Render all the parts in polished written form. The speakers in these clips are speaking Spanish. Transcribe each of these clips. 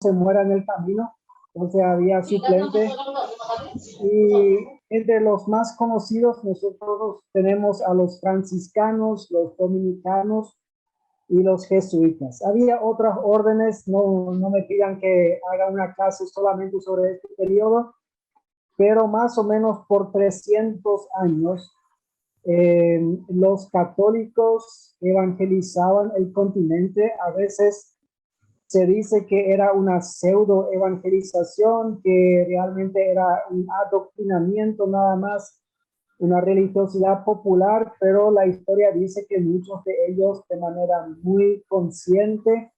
se muera en el camino. Entonces había suplentes. Y entre los más conocidos nosotros tenemos a los franciscanos, los dominicanos y los jesuitas. Había otras órdenes, no me pidan que haga una clase solamente sobre este periodo, pero más o menos por 300 años los católicos evangelizaban el continente. A veces se dice que era una pseudo evangelización, que realmente era un adoctrinamiento nada más, una religiosidad popular, pero la historia dice que muchos de ellos de manera muy consciente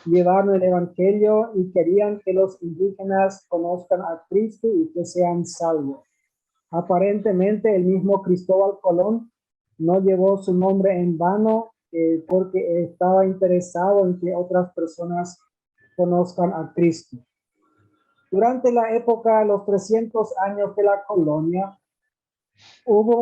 llevaron el evangelio y querían que los indígenas conozcan a Cristo y que sean salvos. Aparentemente el mismo Cristóbal Colón no llevó su nombre en vano porque estaba interesado en que otras personas conozcan a Cristo. Durante la época, los 300 años de la colonia, hubo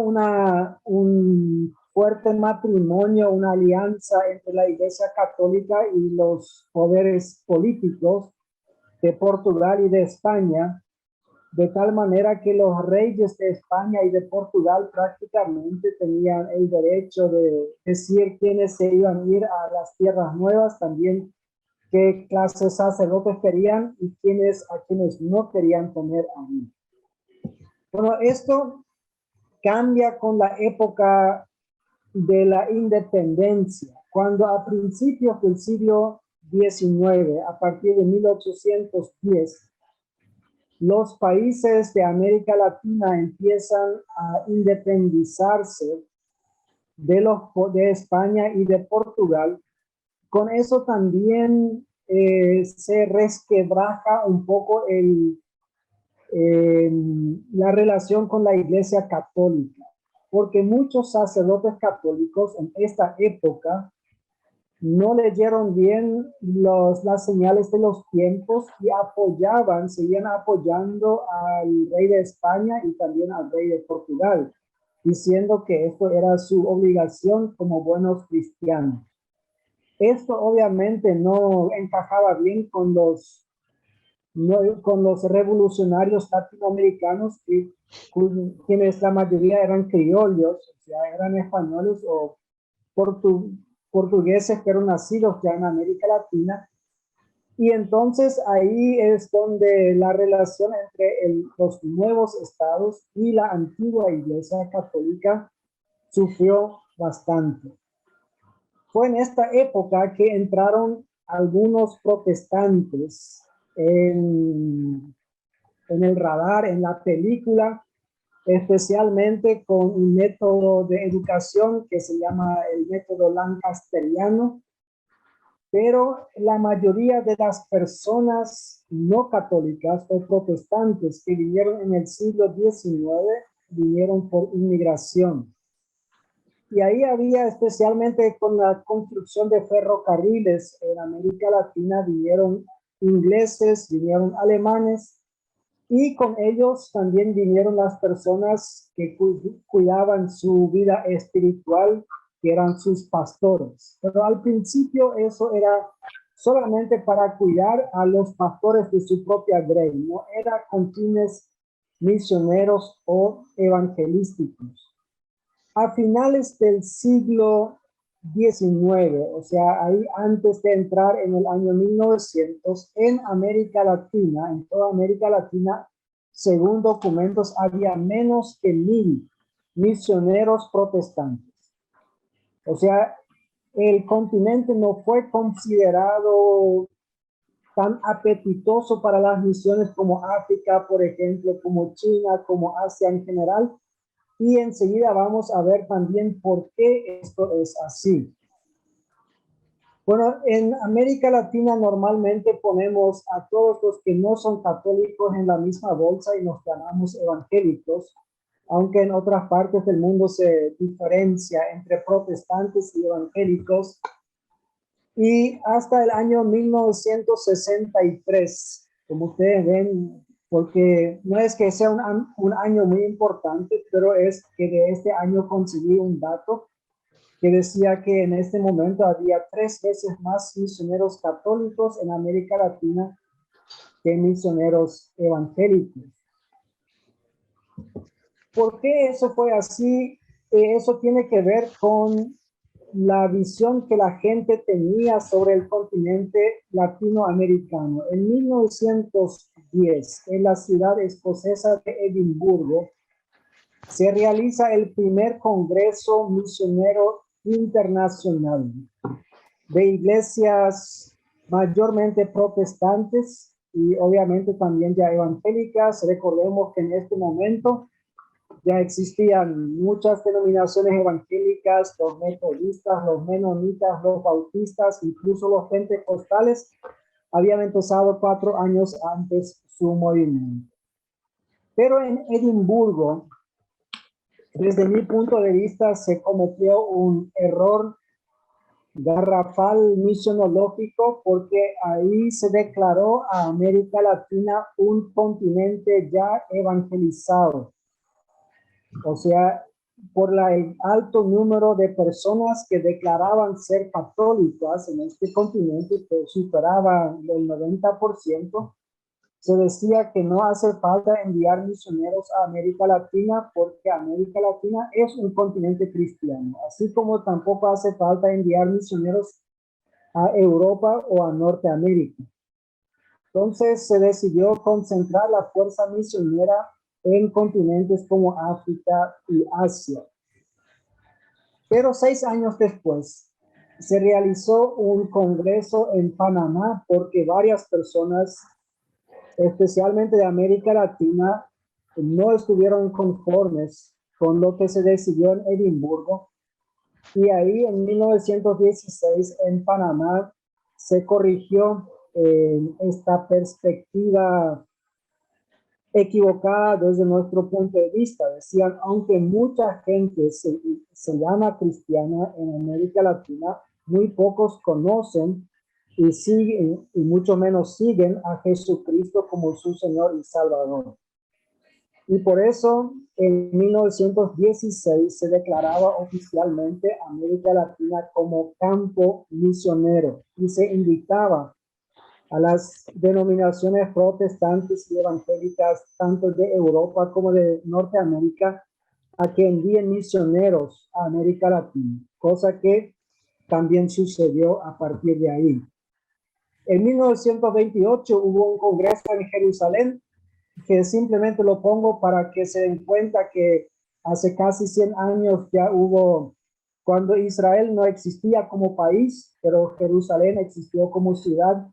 un fuerte matrimonio, una alianza entre la Iglesia Católica y los poderes políticos de Portugal y de España, de tal manera que los reyes de España y de Portugal prácticamente tenían el derecho de decir quiénes se iban a ir a las tierras nuevas, también qué clase de sacerdotes querían y a quienes no querían tener ahí. Bueno, esto cambia con la época de la independencia, cuando a principios del siglo XIX, a partir de 1810, los países de América Latina empiezan a independizarse de España y de Portugal. Con eso también se resquebraja un poco la relación con la Iglesia Católica, porque muchos sacerdotes católicos en esta época no leyeron bien las señales de los tiempos y seguían apoyando al rey de España y también al rey de Portugal, diciendo que esto era su obligación como buenos cristianos. Esto obviamente no encajaba bien con los revolucionarios latinoamericanos, quienes la mayoría eran criollos, o sea, eran españoles o portugueses, pero nacidos ya en América Latina. Y entonces ahí es donde la relación entre los nuevos estados y la antigua Iglesia Católica sufrió bastante. Fue en esta época que entraron algunos protestantes en el radar, en la película, especialmente con un método de educación que se llama el método lancasteriano, pero la mayoría de las personas no católicas o protestantes que vinieron en el siglo XIX vinieron por inmigración. Y ahí había, especialmente con la construcción de ferrocarriles en América Latina, vinieron ingleses, vinieron alemanes, y con ellos también vinieron las personas que cuidaban su vida espiritual, que eran sus pastores. Pero al principio eso era solamente para cuidar a los pastores de su propia grey, no era con fines misioneros o evangelísticos. A finales del siglo XIX, o sea, ahí antes de entrar en el año 1900, en América Latina, en toda América Latina, según documentos, había menos que 1000 misioneros protestantes. O sea, el continente no fue considerado tan apetitoso para las misiones como África, por ejemplo, como China, como Asia en general. Y enseguida vamos a ver también por qué esto es así. Bueno, en América Latina normalmente ponemos a todos los que no son católicos en la misma bolsa y nos llamamos evangélicos, aunque en otras partes del mundo se diferencia entre protestantes y evangélicos. Y hasta el año 1963, como ustedes ven, porque no es que sea un año muy importante, pero es que de este año conseguí un dato que decía que en este momento había 3 veces más misioneros católicos en América Latina que misioneros evangélicos. ¿Por qué eso fue así? Eso tiene que ver con la visión que la gente tenía sobre el continente latinoamericano. En 1910, en la ciudad escocesa de Edimburgo, se realiza el primer Congreso Misionero Internacional de iglesias mayormente protestantes y obviamente también ya evangélicas. Recordemos que en este momento ya existían muchas denominaciones evangélicas, los metodistas, los menonitas, los bautistas, incluso los pentecostales habían empezado 4 años antes su movimiento. Pero en Edimburgo, desde mi punto de vista, se cometió un error garrafal misionológico, porque ahí se declaró a América Latina un continente ya evangelizado. O sea, por el alto número de personas que declaraban ser católicas en este continente, que superaba el 90%, se decía que no hace falta enviar misioneros a América Latina porque América Latina es un continente cristiano, así como tampoco hace falta enviar misioneros a Europa o a Norteamérica. Entonces se decidió concentrar la fuerza misionera en continentes como África y Asia. Pero 6 años después se realizó un congreso en Panamá porque varias personas, especialmente de América Latina, no estuvieron conformes con lo que se decidió en Edimburgo. Y ahí en 1916 en Panamá se corrigió esta perspectiva equivocada desde nuestro punto de vista. Decían, aunque mucha gente se llama cristiana en América Latina, muy pocos conocen y siguen, y mucho menos siguen a Jesucristo como su Señor y Salvador. Y por eso en 1916 se declaraba oficialmente América Latina como campo misionero y se invitaba a las denominaciones protestantes y evangélicas, tanto de Europa como de Norteamérica, a que envíen misioneros a América Latina, cosa que también sucedió a partir de ahí. En 1928 hubo un congreso en Jerusalén, que simplemente lo pongo para que se den cuenta que hace casi 100 años ya hubo, cuando Israel no existía como país, pero Jerusalén existió como ciudad.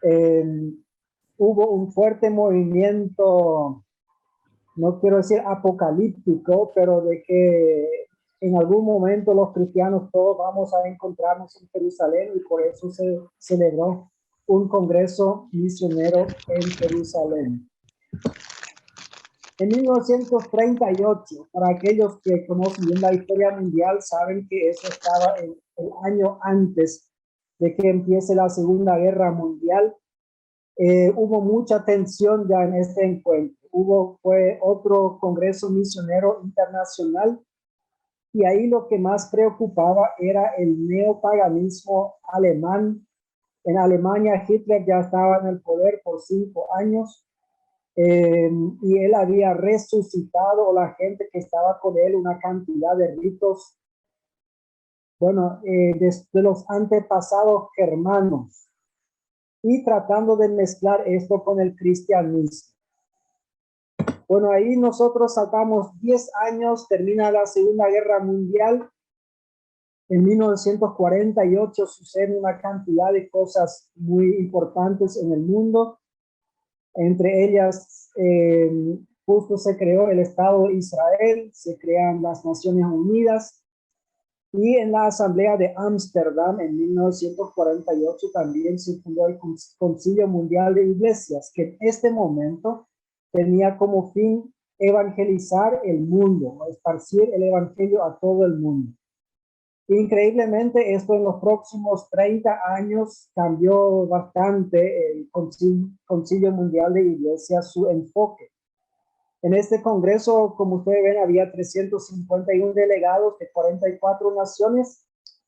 Hubo un fuerte movimiento, no quiero decir apocalíptico, pero de que en algún momento los cristianos todos vamos a encontrarnos en Jerusalén, y por eso se celebró un congreso misionero en Jerusalén. En 1938, para aquellos que conocen bien la historia mundial, saben que eso estaba el año antes de que empiece la Segunda Guerra Mundial. Hubo mucha tensión ya en este encuentro. Fue otro congreso misionero internacional, y ahí lo que más preocupaba era el neopaganismo alemán. En Alemania Hitler ya estaba en el poder por 5 años, y él había resucitado, la gente que estaba con él, una cantidad de ritos, bueno, de los antepasados germanos, y tratando de mezclar esto con el cristianismo. Bueno, ahí nosotros saltamos 10 años, termina la Segunda Guerra Mundial. En 1948 sucede una cantidad de cosas muy importantes en el mundo. Entre ellas, justo se creó el Estado de Israel, se crean las Naciones Unidas, y en la Asamblea de Ámsterdam en 1948 también se fundó el Concilio Mundial de Iglesias, que en este momento tenía como fin evangelizar el mundo, esparcir el evangelio a todo el mundo. Increíblemente, esto en los próximos 30 años cambió bastante el Concilio Mundial de Iglesias, su enfoque. En este congreso, como ustedes ven, había 351 delegados de 44 naciones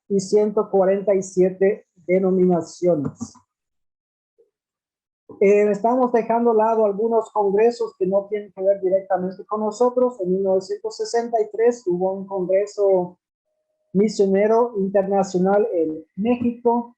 y 147 denominaciones. Estamos dejando a lado algunos congresos que no tienen que ver directamente con nosotros. En 1963 hubo un congreso misionero internacional en México.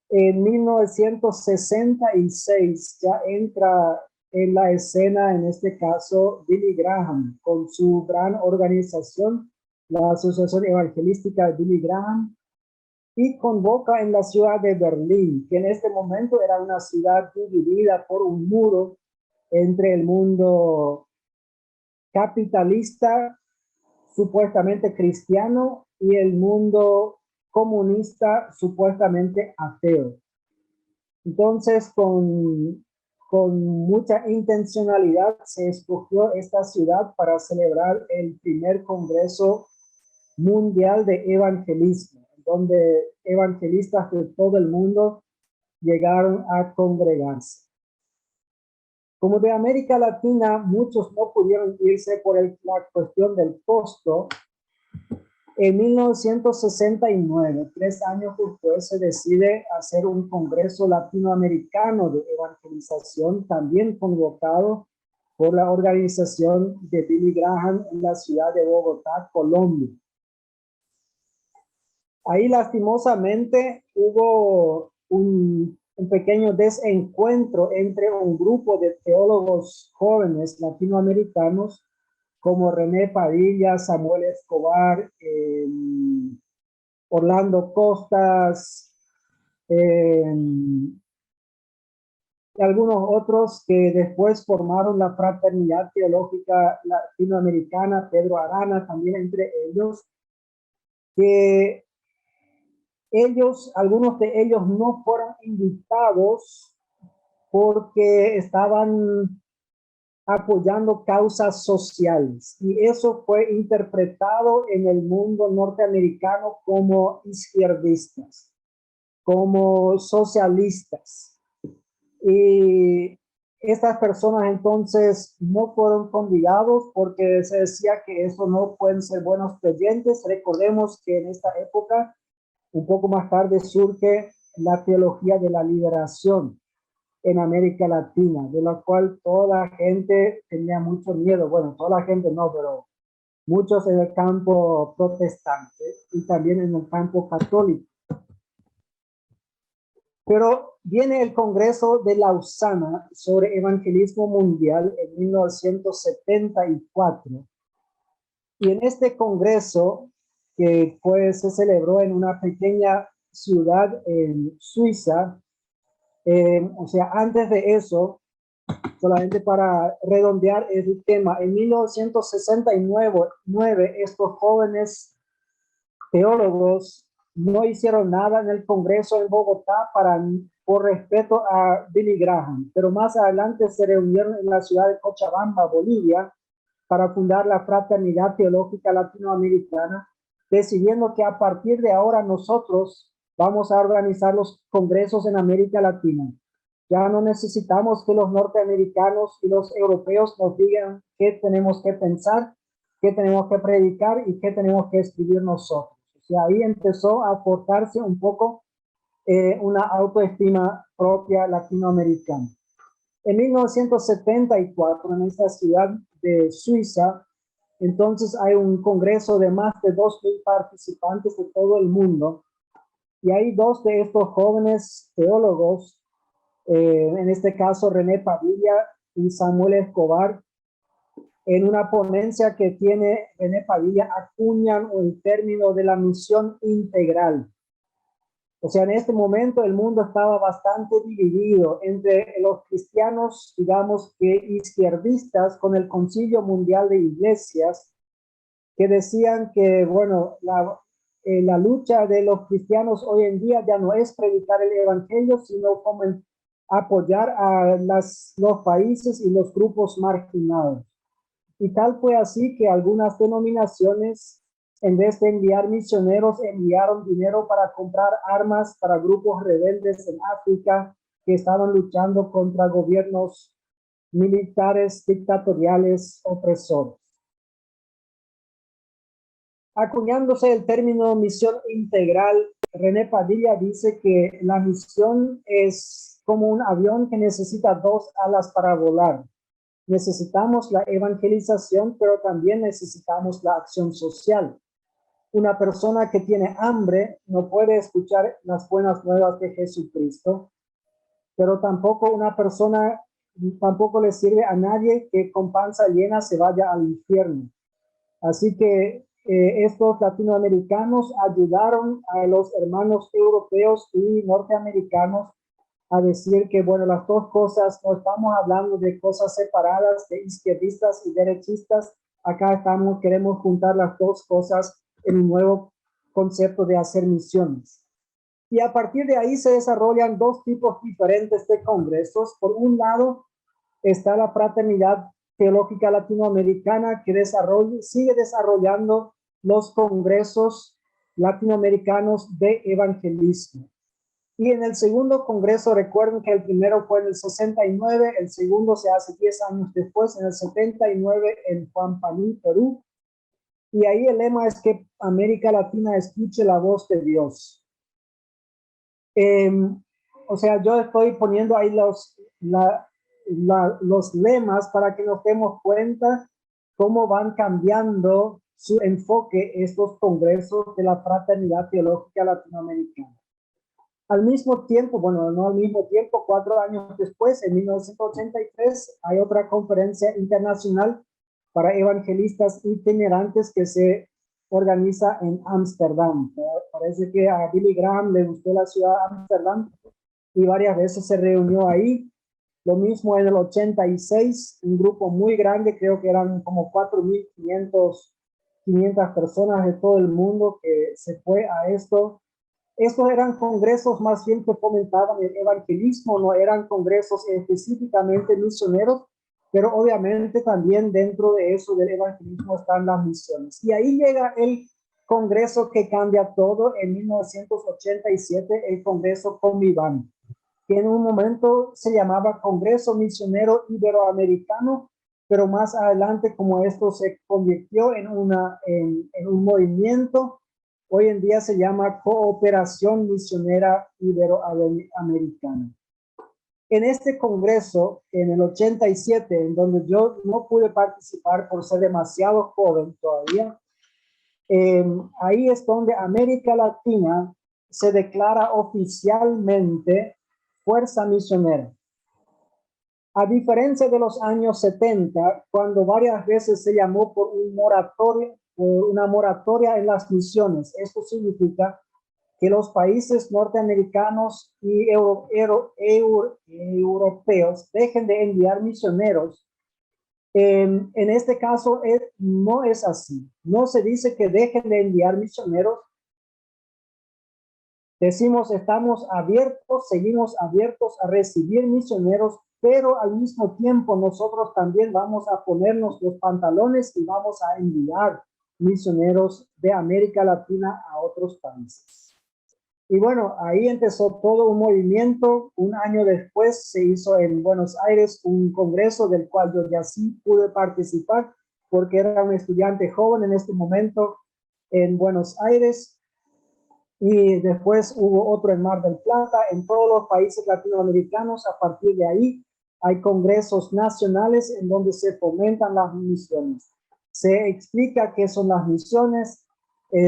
En 1966 ya entra en la escena, en este caso, Billy Graham, con su gran organización, la Asociación Evangelística de Billy Graham, y convoca en la ciudad de Berlín, que en este momento era una ciudad dividida por un muro entre el mundo capitalista, supuestamente cristiano, y el mundo comunista, supuestamente ateo. Entonces, con mucha intencionalidad se escogió esta ciudad para celebrar el primer Congreso Mundial de Evangelismo, donde evangelistas de todo el mundo llegaron a congregarse. Como de América Latina, muchos no pudieron irse por la cuestión del costo. En 1969, 3 años después, se decide hacer un Congreso Latinoamericano de Evangelización, también convocado por la organización de Billy Graham en la ciudad de Bogotá, Colombia. Ahí lastimosamente hubo un pequeño desencuentro entre un grupo de teólogos jóvenes latinoamericanos como René Padilla, Samuel Escobar, Orlando Costas, y algunos otros que después formaron la Fraternidad Teológica Latinoamericana, Pedro Arana también entre ellos, que algunos de ellos no fueron invitados porque estaban apoyando causas sociales, y eso fue interpretado en el mundo norteamericano como izquierdistas, como socialistas, y estas personas entonces no fueron convidados porque se decía que eso no pueden ser buenos creyentes. Recordemos que en esta época, un poco más tarde, surge la teología de la liberación en América Latina, de la cual toda la gente tenía mucho miedo. Bueno, toda la gente no, pero muchos en el campo protestante y también en el campo católico. Pero viene el Congreso de Lausana sobre Evangelismo Mundial en 1974. Y en este Congreso, que se celebró en una pequeña ciudad en Suiza, o sea, antes de eso, solamente para redondear el tema, en 1969, estos jóvenes teólogos no hicieron nada en el Congreso en Bogotá por respeto a Billy Graham, pero más adelante se reunieron en la ciudad de Cochabamba, Bolivia, para fundar la Fraternidad Teológica Latinoamericana, decidiendo que a partir de ahora nosotros vamos a organizar los congresos en América Latina. Ya no necesitamos que los norteamericanos y los europeos nos digan qué tenemos que pensar, qué tenemos que predicar y qué tenemos que escribir nosotros. O sea, ahí empezó a forjarse un poco una autoestima propia latinoamericana. En 1974, en esta ciudad de Suiza, entonces hay un congreso de más de 2,000 participantes de todo el mundo, y hay dos de estos jóvenes teólogos, en este caso René Padilla y Samuel Escobar, en una ponencia que tiene René Padilla, acuñan el término de la misión integral. O sea, en este momento el mundo estaba bastante dividido entre los cristianos, digamos que izquierdistas, con el Concilio Mundial de Iglesias, que decían que, bueno, la lucha de los cristianos hoy en día ya no es predicar el evangelio, sino como apoyar a los países y los grupos marginados. Y tal fue así que algunas denominaciones, en vez de enviar misioneros, enviaron dinero para comprar armas para grupos rebeldes en África que estaban luchando contra gobiernos militares dictatoriales opresores. Acuñándose el término misión integral, René Padilla dice que la misión es como un avión que necesita dos alas para volar. Necesitamos la evangelización, pero también necesitamos la acción social. Una persona que tiene hambre no puede escuchar las buenas nuevas de Jesucristo, pero tampoco le sirve a nadie que con panza llena se vaya al infierno. Así que estos latinoamericanos ayudaron a los hermanos europeos y norteamericanos a decir que, bueno, las dos cosas, no estamos hablando de cosas separadas, de izquierdistas y derechistas. Acá queremos juntar las dos cosas en un nuevo concepto de hacer misiones. Y a partir de ahí se desarrollan dos tipos diferentes de congresos. Por un lado está la Fraternidad Teológica Latinoamericana que sigue desarrollando los congresos latinoamericanos de evangelismo. Y en el segundo congreso, recuerden que el primero fue en el 69, el segundo se hace 10 años después, en el 79 en Pampaní, Perú. Y ahí el lema es que América Latina escuche la voz de Dios. O sea, yo estoy poniendo ahí los lemas para que nos demos cuenta cómo van cambiando su enfoque estos congresos de la Fraternidad Teológica Latinoamericana. Al mismo tiempo, bueno, no al mismo tiempo, 4 años después, en 1983, hay otra conferencia internacional para evangelistas itinerantes que se organiza en Ámsterdam. Parece que a Billy Graham le gustó la ciudad de Ámsterdam y varias veces se reunió ahí. Lo mismo en el 86, un grupo muy grande, creo que eran como 4.500 personas de todo el mundo que se fue a esto. Estos eran congresos más bien que fomentaban el evangelismo, no eran congresos específicamente misioneros, pero obviamente también dentro de eso del evangelismo están las misiones. Y ahí llega el congreso que cambia todo en 1987, el Congreso Convivan, que en un momento se llamaba Congreso Misionero Iberoamericano, pero más adelante, como esto se convirtió en un movimiento, hoy en día se llama Cooperación Misionera Iberoamericana. En este congreso, en el 87, en donde yo no pude participar por ser demasiado joven todavía, ahí es donde América Latina se declara oficialmente fuerza misionera. A diferencia de los años 70, cuando varias veces se llamó por una moratoria en las misiones. Esto significa que los países norteamericanos y europeos dejen de enviar misioneros. En este caso no es así. No se dice que dejen de enviar misioneros. Decimos, estamos abiertos, seguimos abiertos a recibir misioneros, pero al mismo tiempo nosotros también vamos a ponernos los pantalones y vamos a enviar misioneros de América Latina a otros países. Y bueno, ahí empezó todo un movimiento. Un año después se hizo en Buenos Aires un congreso del cual yo ya sí pude participar porque era un estudiante joven en este momento en Buenos Aires. Y después hubo otro en Mar del Plata, en todos los países latinoamericanos. A partir de ahí hay congresos nacionales en donde se fomentan las misiones. Se explica qué son las misiones,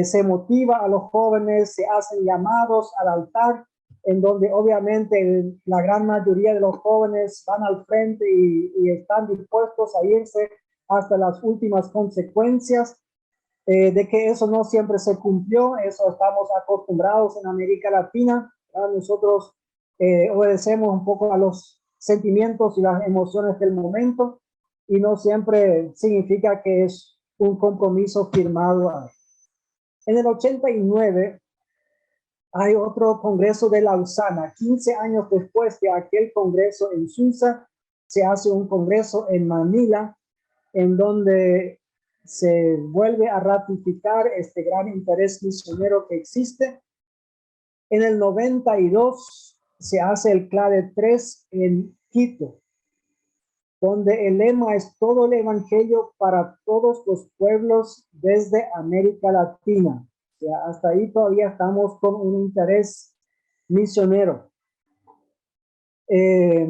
se motiva a los jóvenes, se hacen llamados al altar, en donde obviamente la gran mayoría de los jóvenes van al frente y están dispuestos a irse hasta las últimas consecuencias. De que eso no siempre se cumplió, eso estamos acostumbrados en América Latina. Nosotros obedecemos un poco a los sentimientos y las emociones del momento y no siempre significa que es un compromiso firmado. En el 89 hay otro congreso de Lausana. 15 años después de aquel congreso en Suiza, se hace un congreso en Manila, en donde se vuelve a ratificar este gran interés misionero que existe. En el 92 se hace el CLADE 3 en Quito, donde el lema es todo el evangelio para todos los pueblos desde América Latina. O sea, hasta ahí todavía estamos con un interés misionero. eh,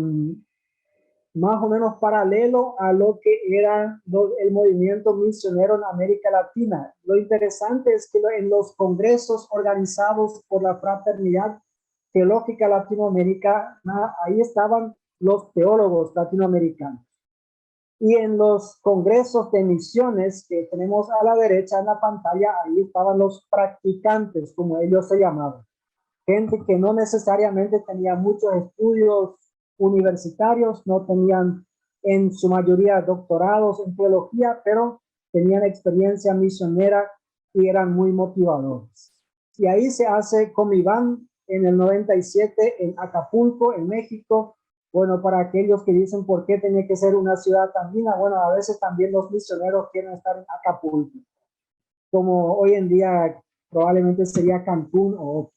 más o menos paralelo a lo que era el movimiento misionero en América Latina. Lo interesante es que en los congresos organizados por la Fraternidad Teológica Latinoamericana, ahí estaban los teólogos latinoamericanos. Y en los congresos de misiones que tenemos a la derecha en la pantalla, ahí estaban los practicantes, como ellos se llamaban. Gente que no necesariamente tenía muchos estudios universitarios, no tenían en su mayoría doctorados en teología, pero tenían experiencia misionera y eran muy motivadores. Y ahí se hace Comiván en el 97 en Acapulco, en México. Bueno, para aquellos que dicen por qué tenía que ser una ciudad andina, bueno, a veces también los misioneros quieren estar en Acapulco, como hoy en día probablemente sería Cancún o...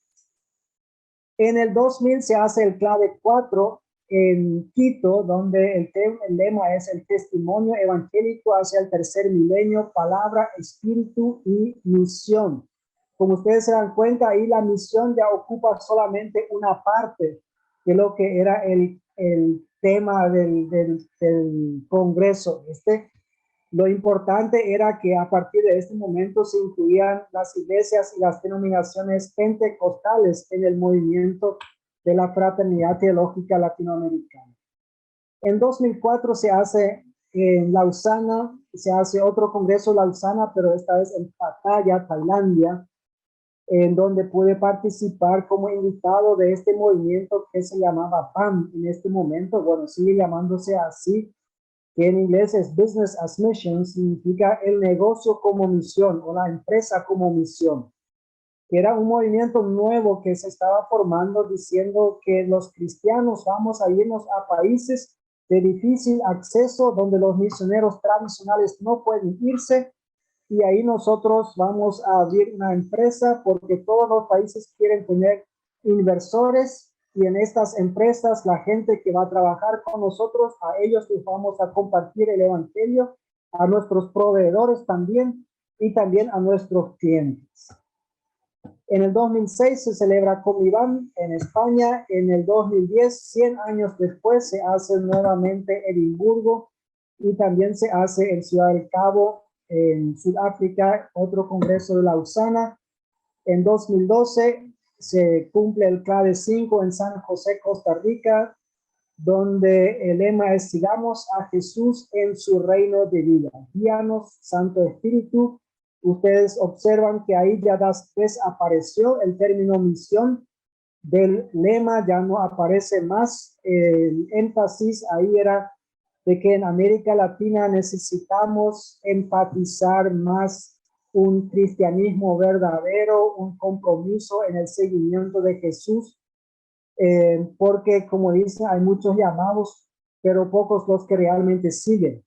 En el 2000 se hace el Clave 4 en Quito, donde el lema es el testimonio evangélico hacia el tercer milenio, palabra, espíritu y misión. Como ustedes se dan cuenta, ahí la misión ya ocupa solamente una parte de lo que era el tema del Congreso. Lo importante era que a partir de este momento se incluían las iglesias y las denominaciones pentecostales en el movimiento de la Fraternidad Teológica Latinoamericana. En 2004 se hace en Lausana, se hace otro congreso en Lausana, pero esta vez en Pattaya, Tailandia, en donde pude participar como invitado de este movimiento que se llamaba PAM en este momento. Bueno, sigue llamándose así, que en inglés es Business as Mission, significa el negocio como misión o la empresa como misión, que era un movimiento nuevo que se estaba formando diciendo que los cristianos vamos a irnos a países de difícil acceso donde los misioneros tradicionales no pueden irse, y ahí nosotros vamos a abrir una empresa porque todos los países quieren tener inversores, y en estas empresas la gente que va a trabajar con nosotros, a ellos les vamos a compartir el evangelio, a nuestros proveedores también y también a nuestros clientes. En el 2006 se celebra Comiván en España. En el 2010, 100 años después, se hace nuevamente Edimburgo y también se hace en Ciudad del Cabo, en Sudáfrica, otro congreso de Lausana. En 2012 se cumple el Clave 5 en San José, Costa Rica, donde el lema es: sigamos a Jesús en su reino de vida. Guíanos, Santo Espíritu. Ustedes observan que ahí ya desapareció el término misión del lema, ya no aparece más. El énfasis ahí era de que en América Latina necesitamos empatizar más un cristianismo verdadero, un compromiso en el seguimiento de Jesús, porque como dice, hay muchos llamados, pero pocos los que realmente siguen.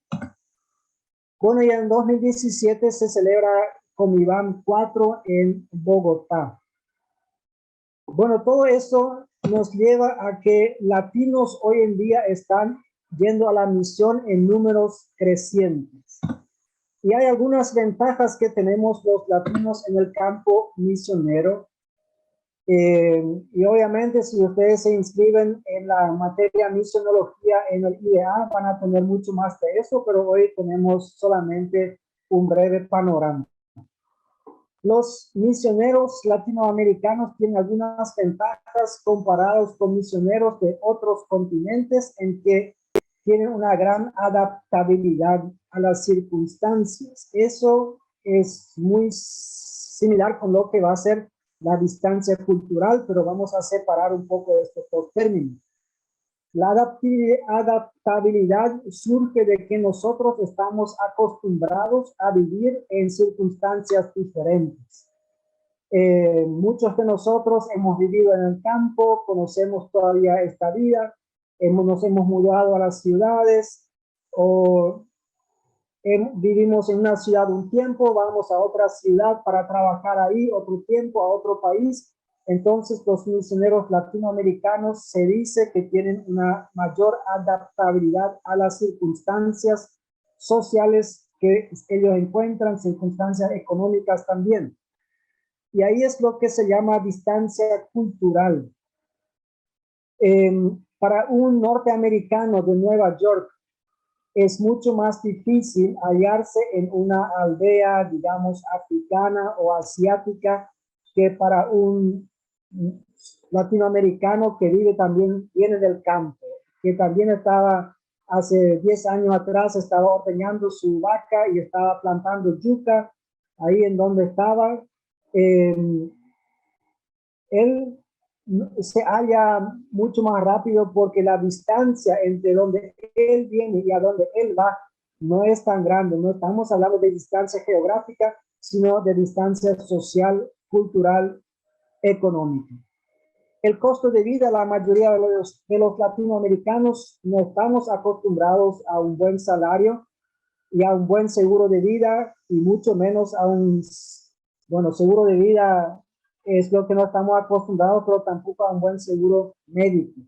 Bueno, y en 2017 se celebra Comiván 4 en Bogotá. Bueno, todo eso nos lleva a que latinos hoy en día están yendo a la misión en números crecientes. Y hay algunas ventajas que tenemos los latinos en el campo misionero. Y obviamente si ustedes se inscriben en la materia misionología en el IDA van a tener mucho más de eso, pero hoy tenemos solamente un breve panorama. Los misioneros latinoamericanos tienen algunas ventajas comparados con misioneros de otros continentes, en que tienen una gran adaptabilidad a las circunstancias. Eso es muy similar con lo que va a ser la distancia cultural, pero vamos a separar un poco estos dos términos. La adaptabilidad surge de que nosotros estamos acostumbrados a vivir en circunstancias diferentes. Muchos de nosotros hemos vivido en el campo, conocemos todavía esta vida, nos hemos mudado a las ciudades o vivimos en una ciudad un tiempo, vamos a otra ciudad para trabajar ahí otro tiempo, a otro país. Entonces los misioneros latinoamericanos se dice que tienen una mayor adaptabilidad a las circunstancias sociales que ellos encuentran, circunstancias económicas también. Y ahí es lo que se llama distancia cultural. Para un norteamericano de Nueva York es mucho más difícil hallarse en una aldea, digamos, africana o asiática que para un latinoamericano que vive también, viene del campo, que también estaba hace 10 años atrás, estaba ordeñando su vaca y estaba plantando yuca ahí en donde estaba. Él se halla mucho más rápido porque la distancia entre donde él viene y a donde él va no es tan grande. No estamos hablando de distancia geográfica, sino de distancia social, cultural, económica. El costo de vida, la mayoría de los latinoamericanos no estamos acostumbrados a un buen salario y a un buen seguro de vida y mucho menos a un, bueno, seguro de vida es lo que no estamos acostumbrados, pero tampoco a un buen seguro médico.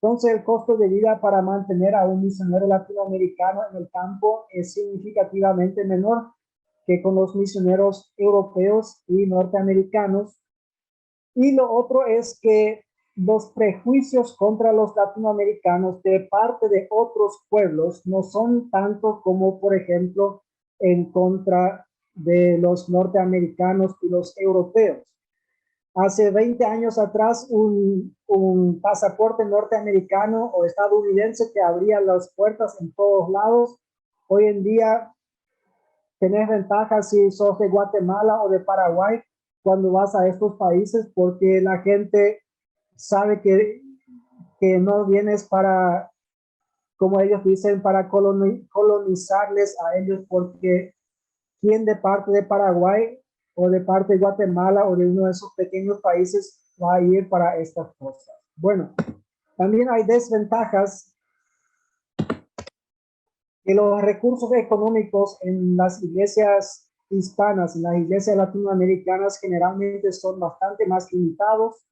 Entonces, el costo de vida para mantener a un misionero latinoamericano en el campo es significativamente menor que con los misioneros europeos y norteamericanos. Y lo otro es que los prejuicios contra los latinoamericanos de parte de otros pueblos no son tanto como, por ejemplo, en contra de los norteamericanos y los europeos. Hace 20 años atrás, un pasaporte norteamericano o estadounidense te abría las puertas en todos lados. Hoy en día tenés ventajas si sos de Guatemala o de Paraguay cuando vas a estos países porque la gente sabe que no vienes para, como ellos dicen, para colonizarles a ellos, porque ¿quién de parte de Paraguay o de parte de Guatemala o de uno de esos pequeños países va a ir para estas cosas? Bueno, también hay desventajas que los recursos económicos en las iglesias hispanas, en las iglesias latinoamericanas generalmente son bastante más limitados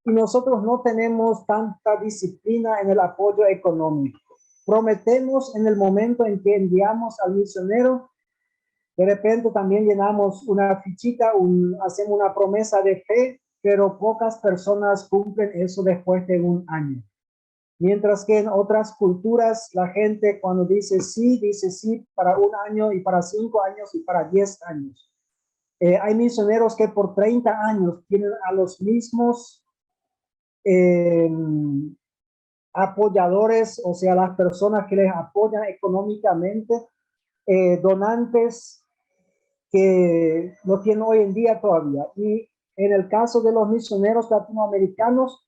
y nosotros no tenemos tanta disciplina en el apoyo económico. Prometemos en el momento en que enviamos al misionero, de repente también llenamos una fichita, hacemos una promesa de fe, pero pocas personas cumplen eso después de un año. Mientras que en otras culturas la gente cuando dice sí para un año y para 5 años y para 10 años. Hay misioneros que por 30 años tienen a los mismos apoyadores, o sea, las personas que les apoyan económicamente, donantes que lo tienen hoy en día todavía. Y en el caso de los misioneros latinoamericanos,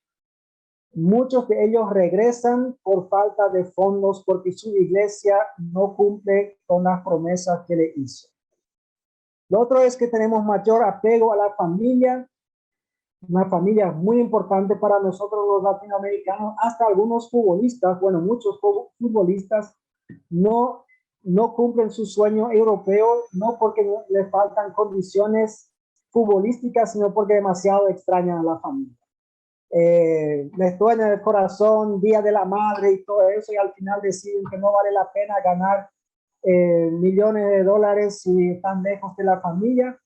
muchos de ellos regresan por falta de fondos porque su iglesia no cumple con las promesas que le hizo. Lo otro es que tenemos mayor apego a la familia. Una familia muy importante para nosotros los latinoamericanos, hasta algunos futbolistas, bueno, muchos futbolistas no cumplen su sueño europeo, no porque les faltan condiciones futbolísticas, sino porque demasiado extrañan a la familia. Les duele el corazón, Día de la Madre y todo eso, y al final deciden que no vale la pena ganar millones de dólares si están lejos de la familia.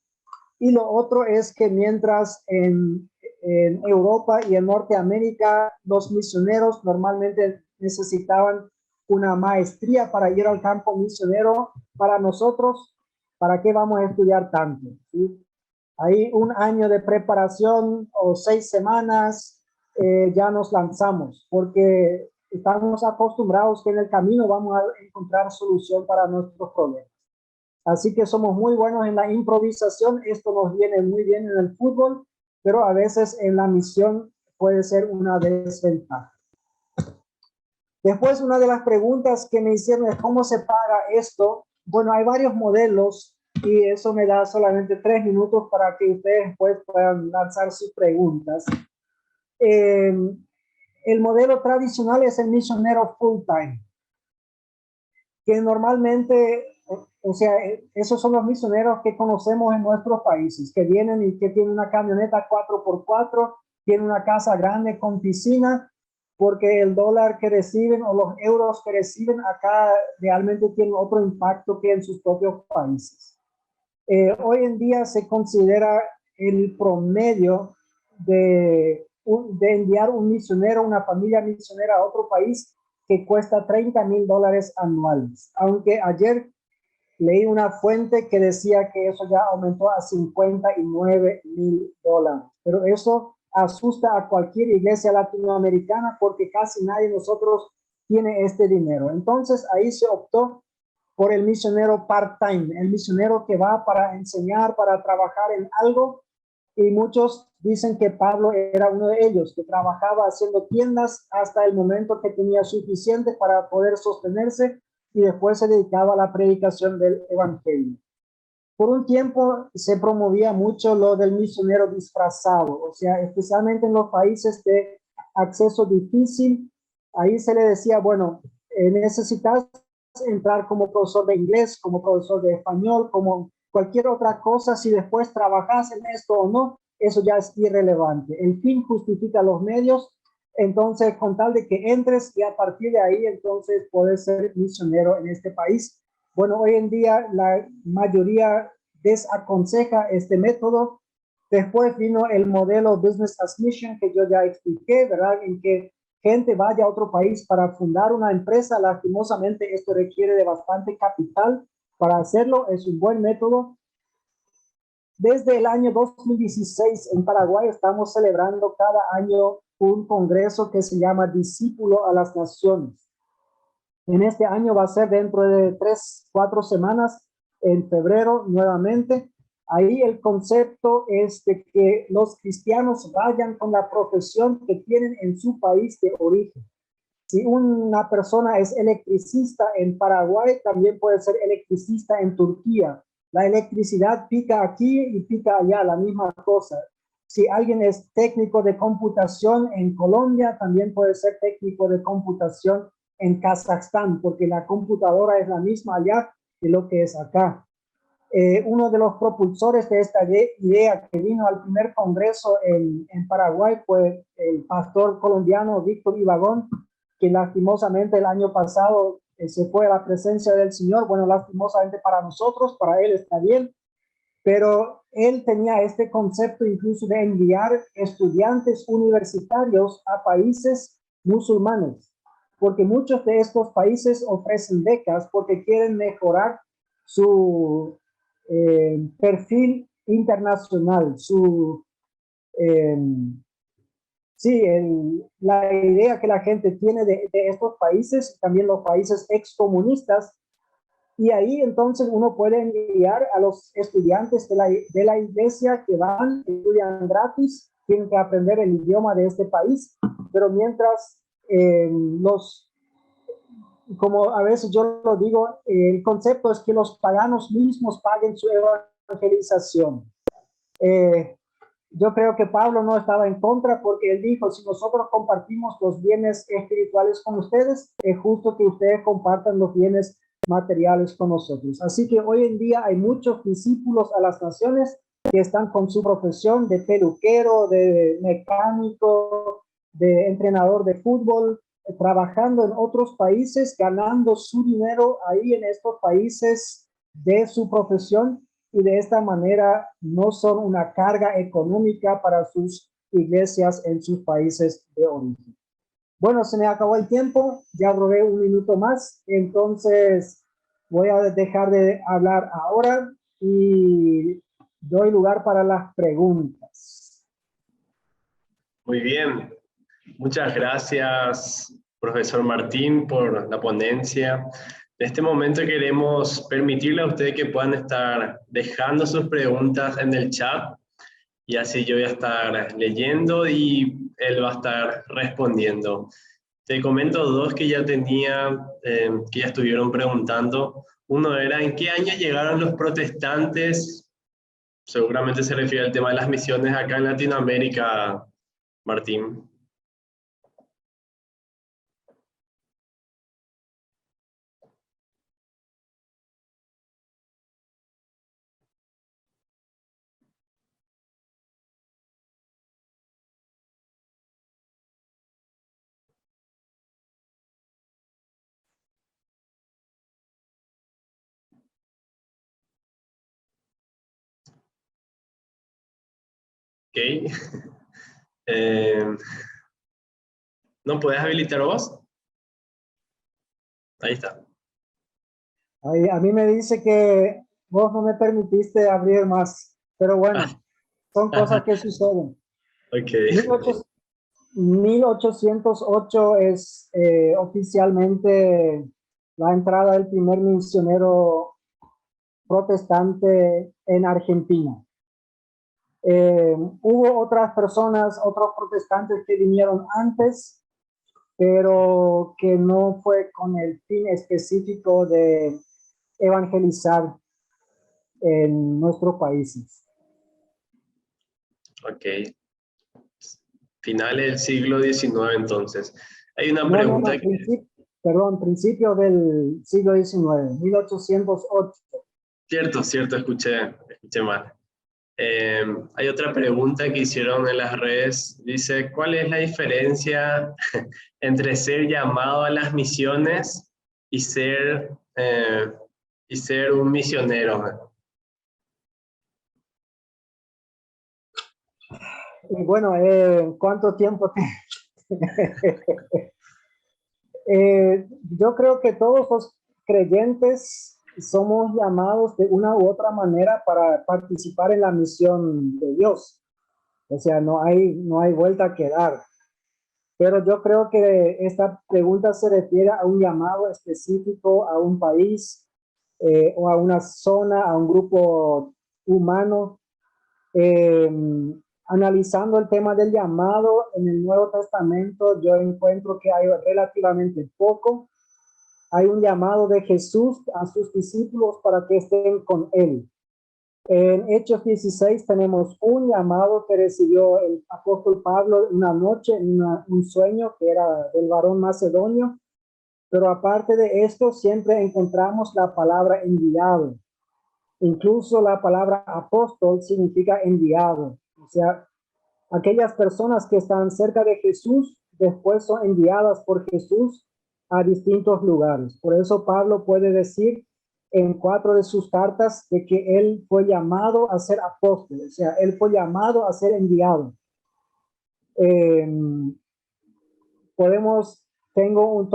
Y lo otro es que mientras en Europa y en Norteamérica los misioneros normalmente necesitaban una maestría para ir al campo misionero, para nosotros, ¿para qué vamos a estudiar tanto? ¿Sí? Hay un año de preparación o 6 semanas, ya nos lanzamos, porque estamos acostumbrados que en el camino vamos a encontrar solución para nuestros problemas. Así que somos muy buenos en la improvisación, esto nos viene muy bien en el fútbol, pero a veces en la misión puede ser una desventaja. Después, una de las preguntas que me hicieron es cómo se paga esto. Bueno, hay varios modelos y eso me da solamente 3 minutos para que ustedes pues, puedan lanzar sus preguntas. El modelo tradicional es el misionero full time, que normalmente, o sea, esos son los misioneros que conocemos en nuestros países, que vienen y que tienen una camioneta 4x4, tienen una casa grande con piscina, porque el dólar que reciben o los euros que reciben acá realmente tienen otro impacto que en sus propios países. Hoy en día se considera el promedio de de enviar un misionero, una familia misionera a otro país que cuesta $30,000 anuales. Aunque ayer leí una fuente que decía que eso ya aumentó a $59,000. Pero eso asusta a cualquier iglesia latinoamericana porque casi nadie de nosotros tiene este dinero. Entonces ahí se optó por el misionero part-time, el misionero que va para enseñar, para trabajar en algo. Y muchos dicen que Pablo era uno de ellos, que trabajaba haciendo tiendas hasta el momento que tenía suficiente para poder sostenerse y después se dedicaba a la predicación del evangelio. Por un tiempo se promovía mucho lo del misionero disfrazado, o sea, especialmente en los países de acceso difícil, ahí se le decía, bueno, necesitas entrar como profesor de inglés, como profesor de español, como cualquier otra cosa, si después trabajas en esto o no, eso ya es irrelevante. El fin justifica los medios, entonces con tal de que entres y a partir de ahí entonces puedes ser misionero en este país. Bueno, hoy en día la mayoría desaconseja este método. Después vino el modelo Business as Mission que yo ya expliqué, ¿verdad? En que gente vaya a otro país para fundar una empresa. Lastimosamente, esto requiere de bastante capital para hacerlo. Es un buen método. Desde el año 2016 en Paraguay estamos celebrando cada año un congreso que se llama Discípulo a las Naciones. En este año va a ser dentro de 3, 4 semanas, en febrero nuevamente. Ahí el concepto es de que los cristianos vayan con la profesión que tienen en su país de origen. Si una persona es electricista en Paraguay, también puede ser electricista en Turquía. La electricidad pica aquí y pica allá, la misma cosa. Si alguien es técnico de computación en Colombia, también puede ser técnico de computación en Kazajstán, porque la computadora es la misma allá de lo que es acá. Uno de los propulsores de esta idea que vino al primer congreso en Paraguay fue el pastor colombiano Víctor Ibagón, que lastimosamente el año pasado se fue a la presencia del Señor. Bueno, lastimosamente para nosotros, para él está bien, pero él tenía este concepto incluso de enviar estudiantes universitarios a países musulmanes, porque muchos de estos países ofrecen becas porque quieren mejorar su perfil internacional, eh, sí, la idea que la gente tiene de estos países, también los países excomunistas, y ahí entonces uno puede enviar a los estudiantes de la iglesia que van, estudian gratis, tienen que aprender el idioma de este país, pero mientras como a veces yo lo digo, el concepto es que los paganos mismos paguen su evangelización. Eh, yo creo que Pablo no estaba en contra porque él dijo, si nosotros compartimos los bienes espirituales con ustedes, es justo que ustedes compartan los bienes materiales con nosotros. Así que hoy en día hay muchos discípulos a las naciones que están con su profesión de peluquero, de mecánico, de entrenador de fútbol, trabajando en otros países, ganando su dinero ahí en estos países de su profesión y de esta manera no son una carga económica para sus iglesias en sus países de origen. Bueno, se me acabó el tiempo, ya robé un minuto más, entonces voy a dejar de hablar ahora y doy lugar para las preguntas. Muy bien, muchas gracias, profesor Martín, por la ponencia. En este momento queremos permitirle a ustedes que puedan estar dejando sus preguntas en el chat y así yo voy a estar leyendo y él va a estar respondiendo. Te comento dos que ya tenía, que ya estuvieron preguntando. Uno era, ¿en qué año llegaron los protestantes? Seguramente se refiere al tema de las misiones acá en Latinoamérica, Martín. Ok. Eh, ¿No puedes habilitar vos? Ahí está. A mí me dice que vos no me permitiste abrir más, pero bueno, son cosas que suceden. Ok. 1800 1808 es oficialmente la entrada del primer misionero protestante en Argentina. Hubo otras personas, otros protestantes que vinieron antes, pero que no fue con el fin específico de evangelizar en nuestros países. Ok. Finales del siglo XIX, entonces. Hay una No, pregunta que... principio del siglo XIX, 1808. Cierto, escuché mal. Hay otra pregunta que hicieron en las redes. Dice, ¿cuál es la diferencia entre ser llamado a las misiones y ser un misionero? Y bueno, ¿cuánto tiempo? Yo creo que todos los creyentes somos llamados de una u otra manera para participar en la misión de Dios. O sea, no hay vuelta que dar. Pero yo creo que esta pregunta se refiere a un llamado específico a un país o a una zona, a un grupo humano. Eh, Analizando el tema del llamado en el Nuevo Testamento, yo encuentro que hay relativamente poco. Hay un llamado de Jesús a sus discípulos para que estén con él. En Hechos 16 tenemos un llamado que recibió el apóstol Pablo una noche, un sueño que era del varón macedonio, pero aparte de esto siempre encontramos la palabra enviado. Incluso la palabra apóstol significa enviado. O sea, aquellas personas que están cerca de Jesús después son enviadas por Jesús a distintos lugares. Por eso Pablo puede decir en 4 de sus cartas de que él fue llamado a ser apóstol, o sea, él fue llamado a ser enviado. Eh, Tengo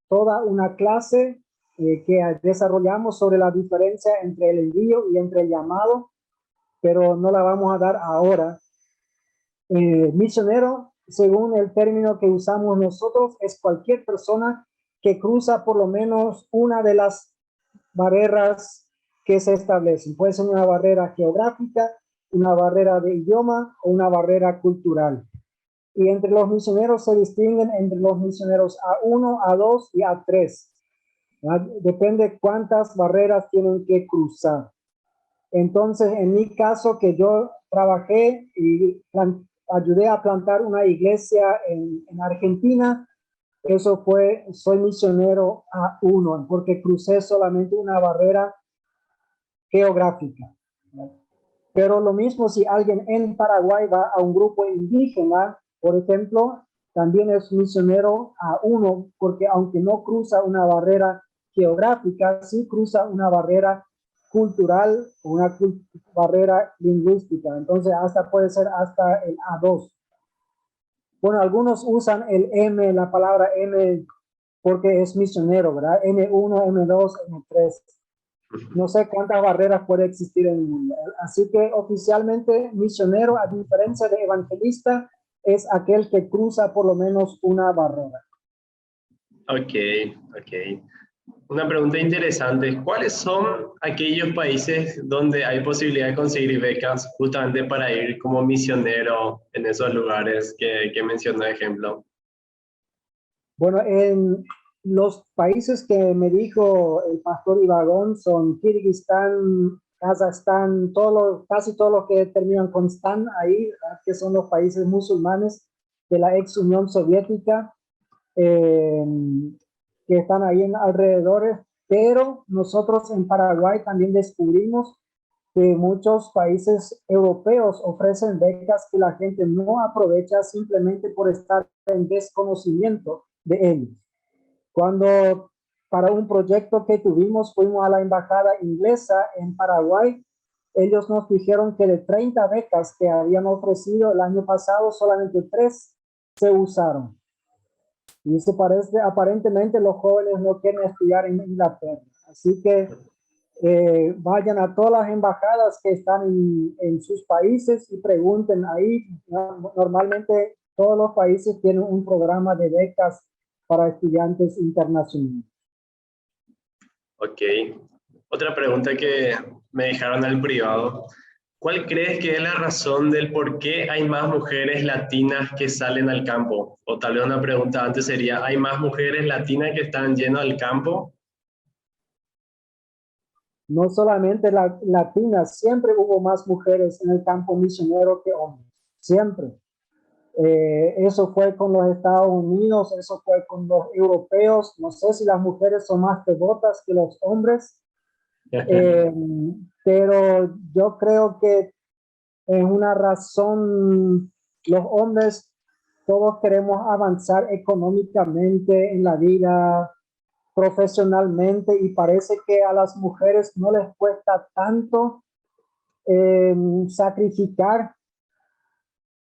toda una clase que desarrollamos sobre la diferencia entre el envío y entre el llamado, pero no la vamos a dar ahora. Misionero, según el término que usamos nosotros, es cualquier persona que cruza por lo menos una de las barreras que se establecen. Puede ser una barrera geográfica, una barrera de idioma o una barrera cultural. Y entre los misioneros se distinguen entre los misioneros A1, A2 y A3. Depende cuántas barreras tienen que cruzar. Entonces, en mi caso, que yo trabajé y ayudé a plantar una iglesia en Argentina, soy misionero A1, porque crucé solamente una barrera geográfica. Pero lo mismo si alguien en Paraguay va a un grupo indígena, por ejemplo, también es misionero A1, porque aunque no cruza una barrera geográfica, sí cruza una barrera cultural o una barrera lingüística. Entonces, hasta puede ser hasta el A2. Bueno, algunos usan el M, la palabra M, porque es misionero, ¿verdad? M1, M2, M3. No sé cuántas barreras puede existir en el mundo. Así que oficialmente misionero, a diferencia de evangelista, es aquel que cruza por lo menos una barrera. Ok. Una pregunta interesante. ¿Cuáles son aquellos países donde hay posibilidad de conseguir becas justamente para ir como misionero en esos lugares que mencionó de ejemplo? Bueno, en los países que me dijo el pastor Ibagón son Kirguistán, Kazajstán, casi todos los que terminan con Stan ahí, que son los países musulmanes de la ex Unión Soviética, eh, que están ahí en alrededores, pero nosotros en Paraguay también descubrimos que muchos países europeos ofrecen becas que la gente no aprovecha simplemente por estar en desconocimiento de ellos. Cuando para un proyecto que tuvimos fuimos a la embajada inglesa en Paraguay ellos nos dijeron que de 30 becas que habían ofrecido el año pasado, solamente 3 se usaron. Y se parece, aparentemente los jóvenes no quieren estudiar en Inglaterra. Así que vayan a todas las embajadas que están en sus países y pregunten ahí. Normalmente todos los países tienen un programa de becas para estudiantes internacionales. Ok. Otra pregunta que me dejaron al privado. ¿Cuál crees que es la razón del por qué hay más mujeres latinas que salen al campo? O tal vez una pregunta antes sería, ¿hay más mujeres latinas que están yendo al campo? No solamente latinas, siempre hubo más mujeres en el campo misionero que hombres, siempre. Eso fue con los Estados Unidos, eso fue con los europeos. No sé si las mujeres son más devotas que los hombres, pero yo creo que es una razón, los hombres todos queremos avanzar económicamente en la vida, profesionalmente, y parece que a las mujeres no les cuesta tanto sacrificar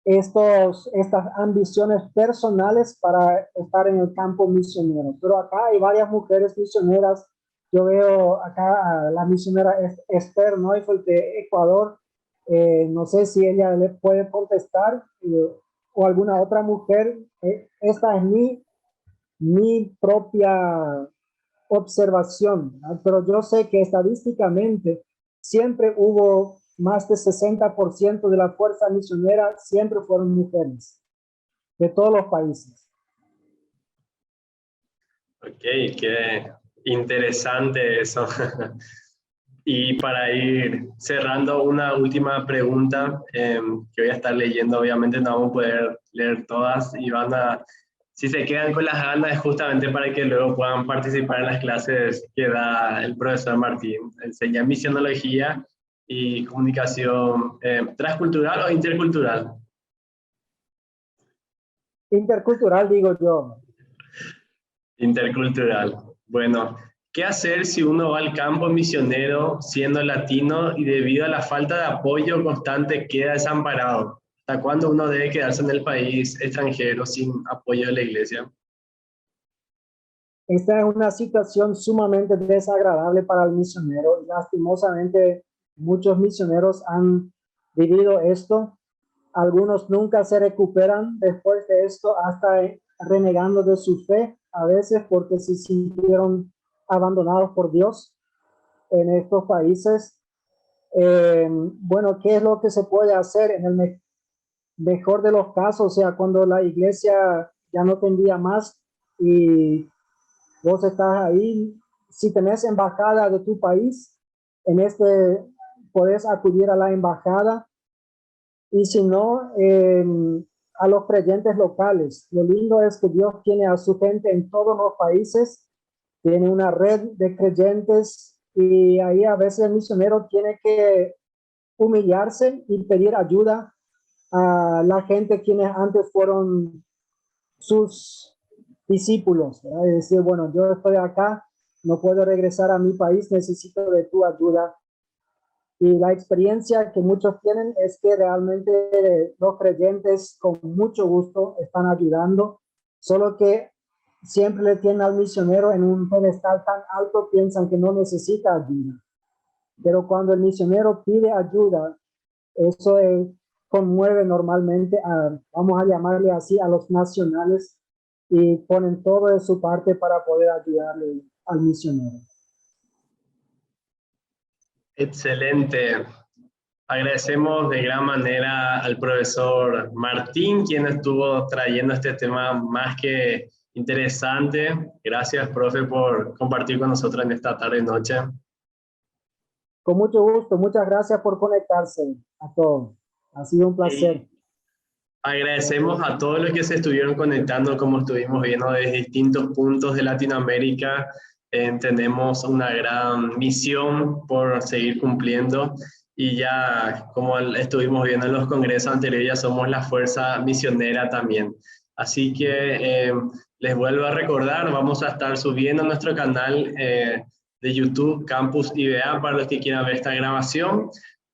estas ambiciones personales para estar en el campo misionero. Pero acá hay varias mujeres misioneras. Yo veo acá a la misionera Esther Neufeld de Ecuador. No sé si ella le puede contestar o alguna otra mujer. Esta es mi propia observación, ¿no? Pero yo sé que estadísticamente siempre hubo más de 60% de la fuerza misionera, siempre fueron mujeres de todos los países. Ok, qué interesante eso. Y para ir cerrando, una última pregunta que voy a estar leyendo, obviamente no vamos a poder leer todas y si se quedan con las ganas es justamente para que luego puedan participar en las clases que da el profesor Martín. Enseña misionología y comunicación transcultural o intercultural. Intercultural, digo yo. Intercultural. Bueno, ¿qué hacer si uno va al campo misionero siendo latino y debido a la falta de apoyo constante queda desamparado? ¿Hasta cuándo uno debe quedarse en el país extranjero sin apoyo de la iglesia? Esta es una situación sumamente desagradable para el misionero y lastimosamente muchos misioneros han vivido esto. Algunos nunca se recuperan después de esto, hasta renegando de su fe, a veces porque se sintieron abandonados por Dios en estos países. Bueno, ¿qué es lo que se puede hacer en el mejor de los casos? O sea, cuando la iglesia ya no te envía más y vos estás ahí, si tenés embajada de tu país, podés acudir a la embajada, y si no, a los creyentes locales. Lo lindo es que Dios tiene a su gente en todos los países, tiene una red de creyentes, y ahí a veces el misionero tiene que humillarse y pedir ayuda a la gente quienes antes fueron sus discípulos, ¿verdad? Y decir, bueno, yo estoy acá, no puedo regresar a mi país, necesito de tu ayuda. Y la experiencia que muchos tienen es que realmente los creyentes con mucho gusto están ayudando, solo que siempre le tienen al misionero en un pedestal tan alto, piensan que no necesita ayuda. Pero cuando el misionero pide ayuda, eso conmueve normalmente vamos a llamarle así, a los nacionales, y ponen todo de su parte para poder ayudarle al misionero. Excelente. Agradecemos de gran manera al profesor Martín, quien estuvo trayendo este tema más que interesante. Gracias, profe, por compartir con nosotros en esta tarde y noche. Con mucho gusto, muchas gracias por conectarse a todos. Ha sido un placer. Y agradecemos a todos los que se estuvieron conectando, como estuvimos viendo, desde distintos puntos de Latinoamérica. Tenemos una gran misión por seguir cumpliendo. Y ya, como estuvimos viendo en los congresos anteriores, ya somos la fuerza misionera también. Así que les vuelvo a recordar, vamos a estar subiendo a nuestro canal de YouTube Campus IBA para los que quieran ver esta grabación.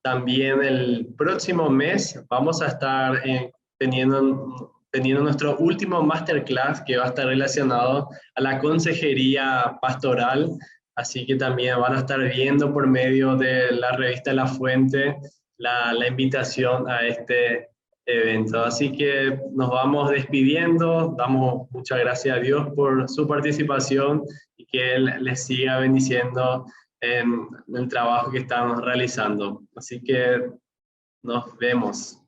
también el próximo mes vamos a estar teniendo nuestro último masterclass que va a estar relacionado a la consejería pastoral, así que también van a estar viendo por medio de la revista La Fuente la invitación a este evento. Así que nos vamos despidiendo, damos muchas gracias a Dios por su participación y que Él les siga bendiciendo en el trabajo que estamos realizando. Así que nos vemos.